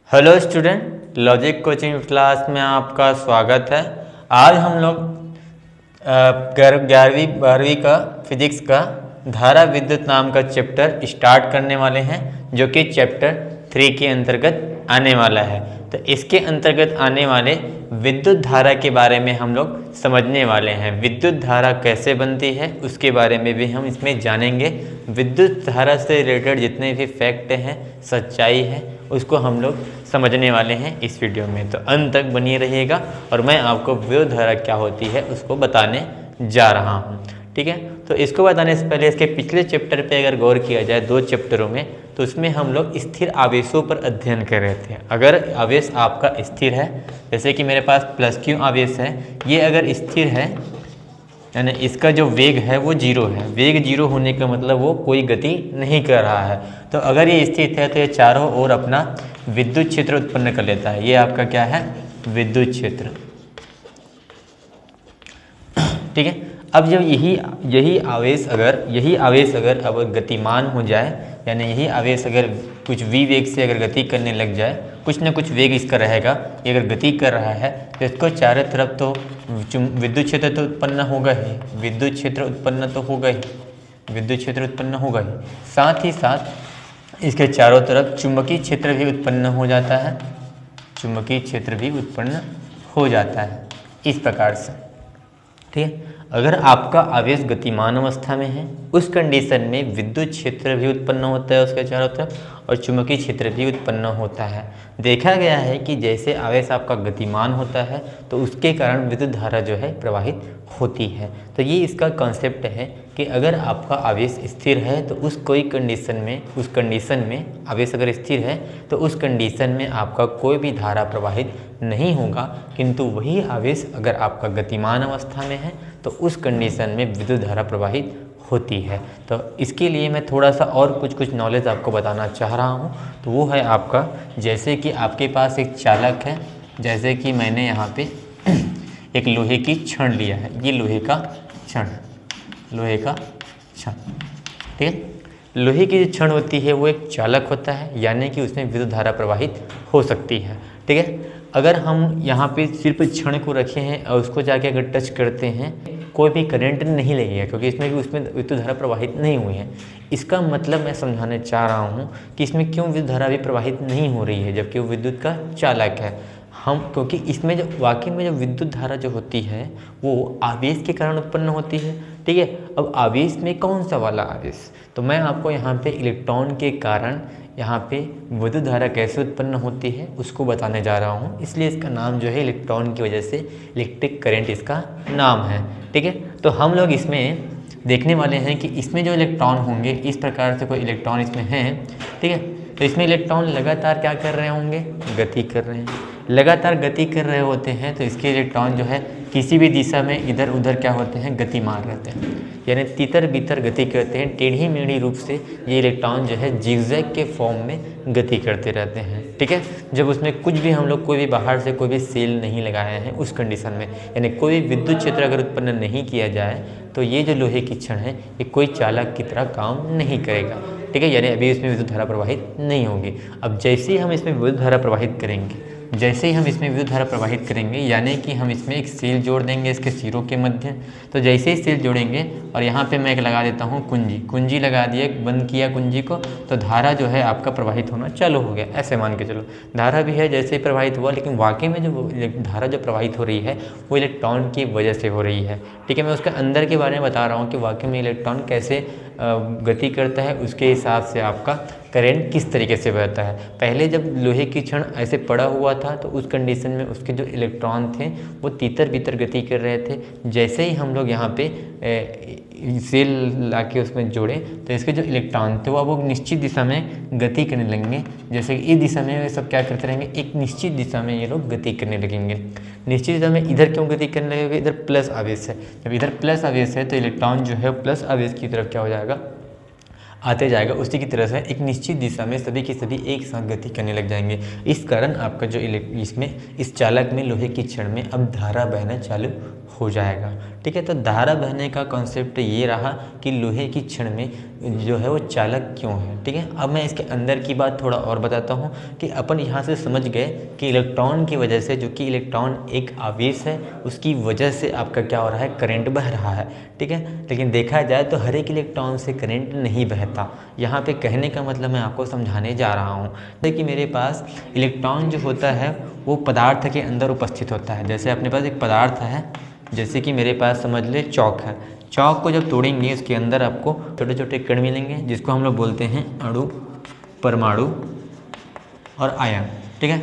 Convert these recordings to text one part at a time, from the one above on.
Hello student, logic coaching class में आपका स्वागत है। आज हम लोग 11वीं का फिजिक्स का धारा विद्युत नाम का चैप्टर स्टार्ट करने वाले हैं, जो कि चैप्टर 3 के अंतर्गत आने वाला है। तो इसके अंतर्गत आने वाले विद्युत धारा के बारे में हम लोग समझने वाले हैं। विद्युत धारा कैसे बनती है उसके बारे में भी हम इसमें जानेंगे। विद्युत धारा से रिलेटेड जितने भी फैक्ट हैं, सच्चाई है, उसको हम लोग समझने वाले हैं इस वीडियो में। तो अंत तक बनी रहिएगा और मैं आपको विद्युत धारा क्या होती है उसको बताने जा रहा हूँ। ठीक है, तो इसको बताने से पहले इसके पिछले चैप्टर पे अगर गौर किया जाए 2 चैप्टरों में, तो उसमें हम लोग स्थिर आवेशों पर अध्ययन कर रहे थे। अगर आवेश आपका स्थिर है, जैसे कि मेरे पास प्लस क्यू आवेश है, ये अगर स्थिर है यानी इसका जो वेग है वो 0 है। वेग 0 होने का मतलब वो कोई गति नहीं कर रहा है। तो अगर ये स्थिर है तो ये चारों ओर अपना विद्युत क्षेत्र उत्पन्न कर लेता है। ये आपका क्या है? विद्युत क्षेत्र। ठीक है, अब जब यही आवेश अगर अब गतिमान हो जाए, यानी यही आवेश अगर कुछ v वेग से अगर गति करने लग जाए, कुछ ना कुछ वेग इसका रहेगा, ये अगर गति कर रहा है तो इसको चारों तरफ तो विद्युत क्षेत्र तो उत्पन्न होगा ही, विद्युत क्षेत्र उत्पन्न तो होगा ही, विद्युत क्षेत्र उत्पन्न होगा ही। साथ ही साथ इसके चारों तरफ चुंबकीय क्षेत्र भी उत्पन्न हो जाता है, चुंबकीय क्षेत्र भी उत्पन्न हो जाता है इस प्रकार से। ठीक है, अगर आपका आवेश गतिमान अवस्था में है, उस कंडीशन में विद्युत क्षेत्र भी उत्पन्न होता है उसके चारों तरफ और चुंबकीय क्षेत्र भी उत्पन्न होता है। देखा गया है कि जैसे आवेश आपका गतिमान होता है तो उसके कारण विद्युत धारा जो है प्रवाहित होती है। तो ये इसका कॉन्सेप्ट है कि अगर आपका आवेश स्थिर है तो उस कंडीशन में आवेश अगर स्थिर है तो उस कंडीशन में आपका कोई भी धारा प्रवाहित नहीं होगा, किंतु वही आवेश अगर आपका गतिमान अवस्था में है तो उस कंडीशन में विद्युत धारा प्रवाहित होती है। तो इसके लिए मैं थोड़ा सा और कुछ नॉलेज आपको बताना चाह रहा हूँ। तो वो है आपका, जैसे कि आपके पास एक चालक है, जैसे कि मैंने यहाँ पे एक लोहे की छड़ लिया है, ये लोहे का छड़, ठीक है। लोहे की जो छड़ होती है वो एक चालक होता है, यानी कि उसमें विद्युत धारा प्रवाहित हो सकती है। ठीक है, अगर हम यहाँ पे सिर्फ छड़ को रखे हैं और उसको जाके अगर टच करते हैं, कोई भी करंट नहीं लगेगा, क्योंकि उसमें विद्युत धारा प्रवाहित नहीं हुई है। इसका मतलब मैं समझाने चाह रहा हूँ कि इसमें क्यों विद्युत धारा भी प्रवाहित नहीं हो रही है, जबकि वो विद्युत का चालक है। क्योंकि इसमें जो वाकई में जो विद्युत धारा जो होती है वो आवेश के कारण उत्पन्न होती है। ठीक है, अब आवेश में कौन सा वाला आवेश? तो मैं आपको यहाँ पे इलेक्ट्रॉन के कारण यहाँ पे विद्युत धारा कैसे उत्पन्न होती है उसको बताने जा रहा हूँ। इसलिए इसका नाम जो है इलेक्ट्रॉन की वजह से इलेक्ट्रिक करंट इसका नाम है। ठीक है, तो हम लोग इसमें देखने वाले हैं कि इसमें जो इलेक्ट्रॉन होंगे, इस प्रकार से कोई इलेक्ट्रॉन इसमें हैं। ठीक है, तो इसमें इलेक्ट्रॉन लगातार क्या कर रहे होंगे? गति कर रहे हैं। लगातार गति कर रहे होते हैं तो इसके इलेक्ट्रॉन जो है किसी भी दिशा में इधर उधर क्या होते हैं? गति मार रहते हैं, यानी तितर बितर गति करते हैं। टेढ़ी मेढ़ी रूप से ये इलेक्ट्रॉन जो है जिगजैग के फॉर्म में गति करते रहते हैं। ठीक है, जब उसमें कुछ भी हम लोग कोई भी बाहर से कोई भी सेल नहीं लगाए हैं उस कंडीशन में, यानी कोई विद्युत क्षेत्र अगर उत्पन्न नहीं किया जाए तो ये जो लोहे की छड़ है ये कोई चालक की तरह काम नहीं करेगा। ठीक है, यानी अभी इसमें विद्युत धारा प्रवाहित नहीं होगी। अब जैसे ही हम इसमें विद्युत धारा प्रवाहित करेंगे, यानी कि हम इसमें एक सेल जोड़ देंगे इसके सिरों के मध्य। तो जैसे ही सेल जोड़ेंगे और यहाँ पे मैं एक लगा देता हूँ कुंजी लगा दिए, बंद किया कुंजी को, तो धारा जो है आपका प्रवाहित होना चालू हो गया। ऐसे मान के चलो, धारा भी है जैसे ही प्रवाहित हुआ, लेकिन वाकई में जो धारा जो प्रवाहित हो रही है वो इलेक्ट्रॉन की वजह से हो रही है। ठीक है, मैं उसके अंदर के बारे में बता रहा हूँ कि वाकई में इलेक्ट्रॉन कैसे गति करता है, उसके हिसाब से आपका करंट किस तरीके से बहता है। पहले जब लोहे की छड़ ऐसे पड़ा हुआ था तो उस कंडीशन में उसके जो इलेक्ट्रॉन थे वो तितर बितर गति कर रहे थे। जैसे ही हम लोग यहाँ पे सेल लाके उसमें जोड़े तो इसके जो इलेक्ट्रॉन थे वो अब निश्चित दिशा में गति करने लगेंगे। जैसे कि इस दिशा में वे सब क्या करते रहेंगे? एक निश्चित दिशा में ये लोग गति करने लगेंगे। निश्चित दिशा में इधर क्यों गति करने लगेंगे? इधर प्लस आवेश है। जब इधर प्लस आवेश है तो इलेक्ट्रॉन जो है प्लस आवेश की तरफ क्या हो जाएगा? आते जाएगा। उसी की तरह से एक निश्चित दिशा में सभी के सभी एक साथ गति करने लग जाएंगे। इस कारण आपका जो इसमें इस चालक में लोहे की छड़ में अब धारा बहना चालू हो जाएगा। ठीक है, तो धारा बहने का कॉन्सेप्ट ये रहा कि लोहे की छड़ में जो है वो चालक क्यों है। ठीक है, अब मैं इसके अंदर की बात थोड़ा और बताता हूँ कि अपन यहाँ से समझ गए कि इलेक्ट्रॉन की वजह से, जो कि इलेक्ट्रॉन एक आवेश है, उसकी वजह से आपका क्या हो रहा है, करंट बह रहा है। ठीक है, लेकिन देखा जाए तो हर एक इलेक्ट्रॉन से करंट नहीं बहता। यहाँ पे कहने का मतलब मैं आपको समझाने जा रहा हूँ कि मेरे पास इलेक्ट्रॉन जो होता है वो पदार्थ के अंदर उपस्थित होता है। जैसे अपने पास एक पदार्थ है, जैसे कि मेरे पास समझ ले चौक है। चौक को जब तोड़ेंगे उसके अंदर आपको छोटे छोटे कण मिलेंगे, जिसको हम लोग बोलते हैं अणु, परमाणु और आयन। ठीक है,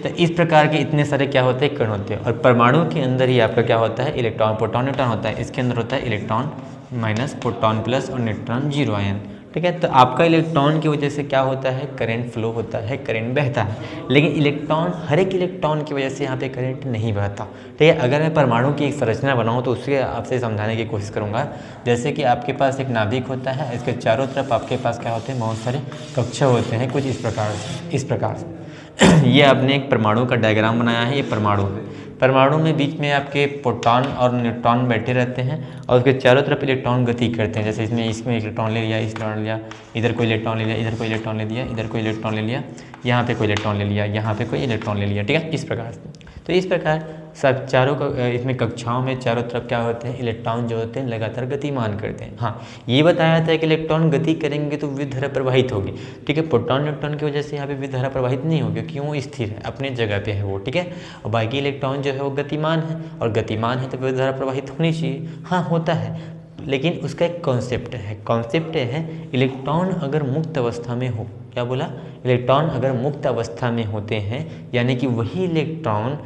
तो इस प्रकार के इतने सारे क्या होते हैं, कण होते हैं। और परमाणु के अंदर ही आपका क्या होता है, इलेक्ट्रॉन, प्रोटॉन, न्यूट्रॉन होता है। इसके अंदर होता है इलेक्ट्रॉन माइनस, प्रोटॉन प्लस और न्यूट्रॉन जीरो आयन। ठीक है, तो आपका इलेक्ट्रॉन की वजह से क्या होता है, करंट फ्लो होता है, करंट बहता है। लेकिन इलेक्ट्रॉन, हर एक इलेक्ट्रॉन की वजह से यहाँ पे करंट नहीं बहता। ठीक है, अगर मैं परमाणु की एक संरचना बनाऊँ तो उससे आपसे समझाने की कोशिश करूँगा। जैसे कि आपके पास एक नाभिक होता है, इसके चारों तरफ आपके पास क्या होते हैं, बहुत सारे कक्षा होते हैं, कुछ इस प्रकार से ये आपने एक परमाणु का डायग्राम बनाया है, ये परमाणु है। परमाणु में बीच में आपके प्रोटॉन और न्यूट्रॉन बैठे रहते हैं और उसके चारों तरफ इलेक्ट्रॉन गति करते हैं। जैसे इसमें इलेक्ट्रॉन ले लिया, इलेक्ट्रॉन ले लिया, इधर कोई इलेक्ट्रॉन ले लिया, इधर कोई इलेक्ट्रॉन ले लिया, इधर कोई इलेक्ट्रॉन ले लिया, यहाँ पे कोई इलेक्ट्रॉन ले लिया, यहाँ पे कोई इलेक्ट्रॉन ले लिया। ठीक है, इस प्रकार से। तो इस प्रकार सब चारों इसमें कक्षाओं में चारों तरफ क्या होते हैं, इलेक्ट्रॉन जो होते हैं लगातार गतिमान करते हैं। हाँ, ये बताया था कि इलेक्ट्रॉन गति करेंगे तो विद्युत धारा प्रवाहित होगी। ठीक है, प्रोटॉन न्यूट्रॉन की वजह से यहाँ पे विद्युत धारा प्रवाहित नहीं होगी, क्योंकि वो स्थिर है, अपने जगह पे है वो। ठीक है, और बाकी इलेक्ट्रॉन जो है वो गतिमान है, और गतिमान है तो विद्युत धारा प्रवाहित होनी चाहिए। हाँ, होता है, लेकिन उसका एक कॉन्सेप्ट है। कॉन्सेप्ट है इलेक्ट्रॉन अगर मुक्त अवस्था में हो, क्या बोला, इलेक्ट्रॉन अगर मुक्त अवस्था में होते हैं, यानी कि वही इलेक्ट्रॉन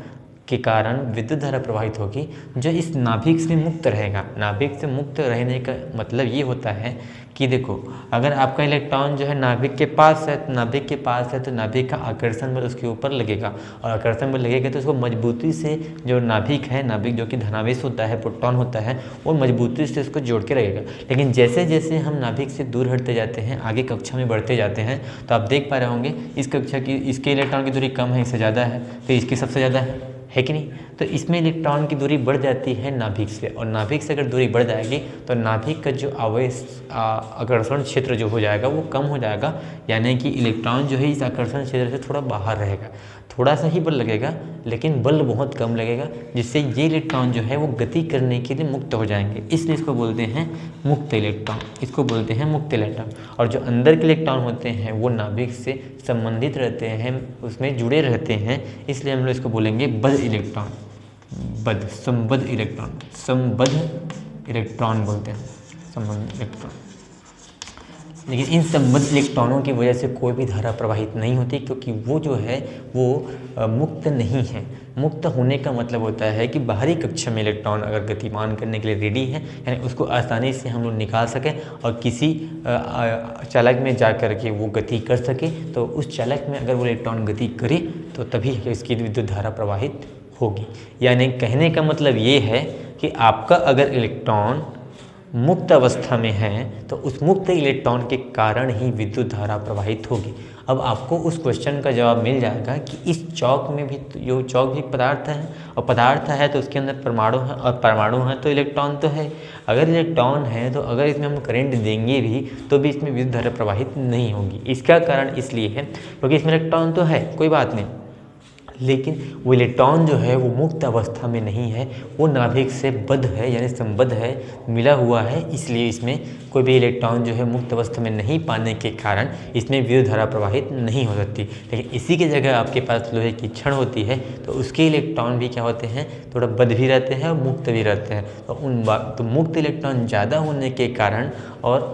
के कारण विद्युत धारा प्रवाहित होगी जो इस नाभिक से मुक्त रहेगा। नाभिक से मुक्त रहने का मतलब ये होता है कि देखो, अगर आपका इलेक्ट्रॉन जो है नाभिक के पास है, तो नाभिक के पास है तो नाभिक का आकर्षण बल उसके ऊपर लगेगा, और आकर्षण बल लगेगा तो उसको मजबूती से, जो नाभिक है, नाभिक जो कि धनावेश होता है, प्रोटॉन होता है, वो मजबूती से उसको जोड़ के रहेगा। लेकिन जैसे जैसे हम नाभिक से दूर हटते जाते हैं, आगे कक्षा में बढ़ते जाते हैं, तो आप देख पा रहे होंगे इस कक्षा की, इसके इलेक्ट्रॉन की दूरी कम है, इससे ज़्यादा है, तो इसकी सबसे ज़्यादा है कि नहीं। तो इसमें इलेक्ट्रॉन की दूरी बढ़ जाती है नाभिक से, और नाभिक से अगर दूरी बढ़ जाएगी तो नाभिक का जो आवेश आकर्षण क्षेत्र जो हो जाएगा वो कम हो जाएगा, यानी कि इलेक्ट्रॉन जो है इस आकर्षण क्षेत्र से थोड़ा बाहर रहेगा। थोड़ा सा ही बल लगेगा, लेकिन बल बहुत कम लगेगा, जिससे ये इलेक्ट्रॉन जो है वो गति करने के लिए मुक्त हो जाएंगे। इसलिए इसको बोलते हैं मुक्त इलेक्ट्रॉन, इसको बोलते हैं मुक्त इलेक्ट्रॉन। और जो अंदर के इलेक्ट्रॉन होते हैं वो नाभिक से संबंधित रहते हैं, उसमें जुड़े रहते हैं, इसलिए हम लोग इसको बोलेंगे बद्ध इलेक्ट्रॉन, बद्ध, संबद्ध इलेक्ट्रॉन, संबद्ध इलेक्ट्रॉन बोलते हैं, संबद्ध इलेक्ट्रॉन। लेकिन इन संबद्ध इलेक्ट्रॉनों की वजह से कोई भी धारा प्रवाहित नहीं होती, क्योंकि वो जो है वो मुक्त नहीं है। मुक्त होने का मतलब होता है कि बाहरी कक्षा में इलेक्ट्रॉन अगर गतिमान करने के लिए रेडी है, यानी उसको आसानी से हम लोग निकाल सकें और किसी चालक में जा कर के वो गति कर सके, तो उस चालक में अगर वो इलेक्ट्रॉन गति करे तो तभी इसकी विद्युत धारा प्रवाहित होगी। यानी कहने का मतलब ये है कि आपका अगर इलेक्ट्रॉन मुक्त अवस्था में है तो उस मुक्त इलेक्ट्रॉन के कारण ही विद्युत धारा प्रवाहित होगी। अब आपको उस क्वेश्चन का जवाब मिल जाएगा कि इस चौक में भी, जो चौक भी पदार्थ है, और पदार्थ है तो उसके अंदर परमाणु है, और परमाणु है तो इलेक्ट्रॉन तो है। अगर इलेक्ट्रॉन है तो अगर इसमें हम करंट देंगे भी तो भी इसमें विद्युत धारा प्रवाहित नहीं होगी। इसका कारण इसलिए है क्योंकि इसमें इलेक्ट्रॉन तो है, कोई बात नहीं, लेकिन वो इलेक्ट्रॉन जो है वो मुक्त अवस्था में नहीं है, वो नाभिक से बद्ध है, यानी संबद्ध है, मिला हुआ है। इसलिए इसमें कोई भी इलेक्ट्रॉन जो है मुक्त अवस्था में नहीं पाने के कारण इसमें विद्युत धारा प्रवाहित नहीं हो सकती। लेकिन इसी की जगह आपके पास लोहे की छड़ होती है तो उसके इलेक्ट्रॉन भी क्या होते हैं, थोड़ा बद्ध भी रहते हैं और मुक्त भी रहते हैं। तो मुक्त इलेक्ट्रॉन ज़्यादा होने के कारण और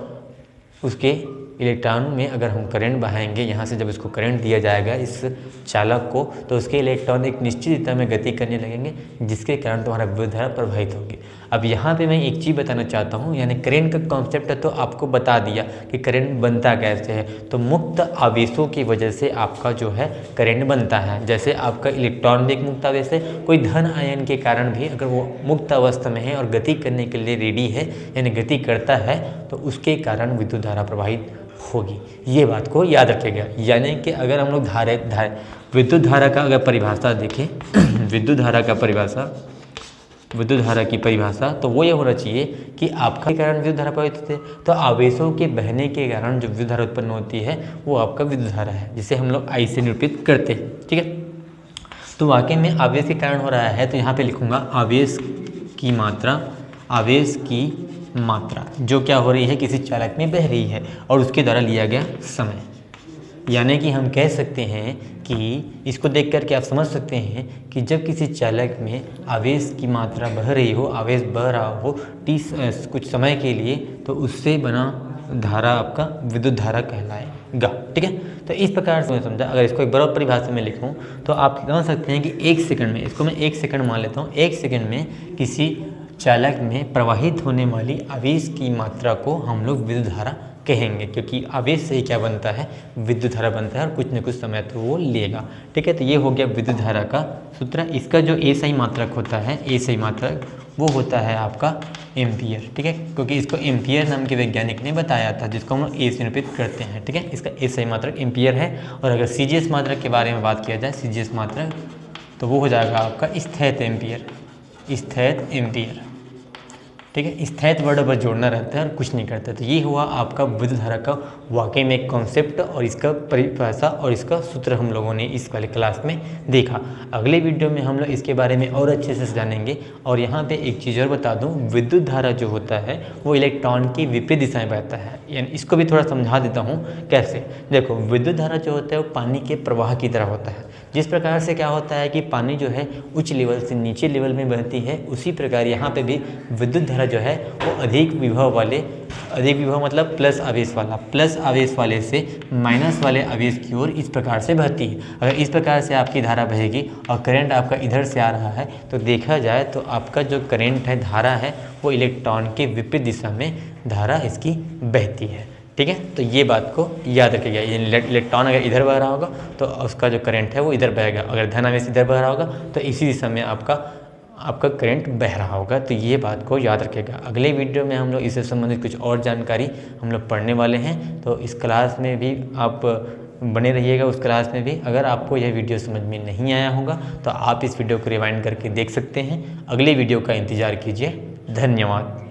उसके इलेक्ट्रॉन में अगर हम करंट बहाएंगे, यहाँ से जब इसको करंट दिया जाएगा इस चालक को, तो उसके इलेक्ट्रॉन एक निश्चित दिशा में गति करने लगेंगे, जिसके कारण तुम्हारा विद्युत धारा प्रवाहित होगी। अब यहाँ पे मैं एक चीज़ बताना चाहता हूँ, यानी करंट का कॉन्सेप्ट है तो आपको बता दिया कि करंट बनता कैसे है। तो मुक्त आवेशों की वजह से आपका जो है करंट बनता है। जैसे आपका इलेक्ट्रॉन भी एक मुक्त आवेश है, कोई धन आयन के कारण भी अगर वो मुक्त अवस्था में है और गति करने के लिए रेडी है, यानी गति करता है, तो उसके कारण विद्युत धारा प्रवाहित होगी। ये बात को याद रखिएगा। यानी कि अगर हम लोग विद्युत धारा का अगर परिभाषा देखें विद्युत धारा का परिभाषा विद्युत धारा की परिभाषा, तो वो ये होना चाहिए कि आपका कारण विद्युत धारा प्रवाहित होती है, तो आवेशों के बहने के कारण जो विद्युत धारा उत्पन्न होती है वो आपका विद्युत धारा है, जिसे हम लोग I से निरूपित करते हैं। ठीक है, तो वाकई में आवेश के कारण हो रहा है, तो यहाँ पे लिखूँगा आवेश की मात्रा जो क्या हो रही है, किसी चालक में बह रही है और उसके द्वारा लिया गया समय। यानी कि हम कह सकते हैं कि इसको देख कर के आप समझ सकते हैं कि जब किसी चालक में आवेश की मात्रा बह रही हो, आवेश बह रहा हो कुछ समय के लिए, तो उससे बना धारा आपका विद्युत धारा कहलाएगा। ठीक है, तो इस प्रकार से समझा। अगर इसको एक बराबर परिभाषा में लिखूं तो आप समझ सकते हैं कि 1 सेकंड में, इसको मैं 1 सेकंड मान लेता हूँ, 1 सेकंड में किसी चालक में प्रवाहित होने वाली आवेश की मात्रा को हम लोग विद्युत धारा कहेंगे, क्योंकि आवेश से ही क्या बनता है, विद्युत धारा बनता है और कुछ न कुछ समय तो वो लेगा। ठीक है, तो ये हो गया विद्युत धारा का सूत्र। इसका जो एसआई मात्रक होता है, एसआई मात्रक वो होता है आपका एम्पियर। ठीक है, क्योंकि इसको एम्पियर नाम के वैज्ञानिक ने बताया था, जिसको हम लोग ए से निरूपित करते हैं। ठीक है, इसका एसआई मात्रक एम्पियर है। और अगर सीजीएस मात्रक के बारे में बात किया जाए, सीजीएस मात्रक, तो वो हो जाएगा आपका स्थैत एम्पियर, स्थैत एम्पियर। ठीक है, स्थैत वर्ड पर जोड़ना रहता है और कुछ नहीं करता। तो ये हुआ आपका विद्युत धारा का वाकई में एक कॉन्सेप्ट और इसका परिभाषा और इसका सूत्र हम लोगों ने इस वाले क्लास में देखा। अगले वीडियो में हम लोग इसके बारे में और अच्छे से जानेंगे। और यहाँ पे एक चीज़ और बता दूँ, विद्युत धारा जो होता है वो इलेक्ट्रॉन की विपरीत दिशा में बहता है। यानी इसको भी थोड़ा समझा देता हूँ कैसे। देखो, विद्युत धारा जो होता है वो पानी के प्रवाह की तरह होता है। जिस प्रकार से क्या होता है कि पानी जो है उच्च लेवल से नीचे लेवल में बहती है, उसी प्रकार यहाँ पे भी विद्युत धारा जो है वो अधिक विभव मतलब प्लस आवेश वाले से माइनस वाले आवेश की ओर इस प्रकार से बहती है। अगर इस प्रकार से आपकी धारा बहेगी और करंट आपका इधर से आ रहा है, तो देखा जाए तो आपका जो करंट है, धारा है, वो इलेक्ट्रॉन के विपरीत दिशा में धारा इसकी बहती है। ठीक है, तो ये बात को याद रखिएगा। इलेक्ट्रॉन अगर इधर बह रहा होगा तो उसका जो करंट है वो इधर बहेगा, अगर धन आवेश इधर बह रहा होगा तो इसी दिशा में आपका करंट बह रहा होगा। तो ये बात को याद रखिएगा। अगले वीडियो में हम लोग इससे संबंधित कुछ और जानकारी हम लोग पढ़ने वाले हैं, तो इस क्लास में भी आप बने रहिएगा। उस क्लास में भी अगर आपको यह वीडियो समझ में नहीं आया होगा तो आप इस वीडियो को रिवाइंड करके देख सकते हैं। अगले वीडियो का इंतज़ार कीजिए। धन्यवाद।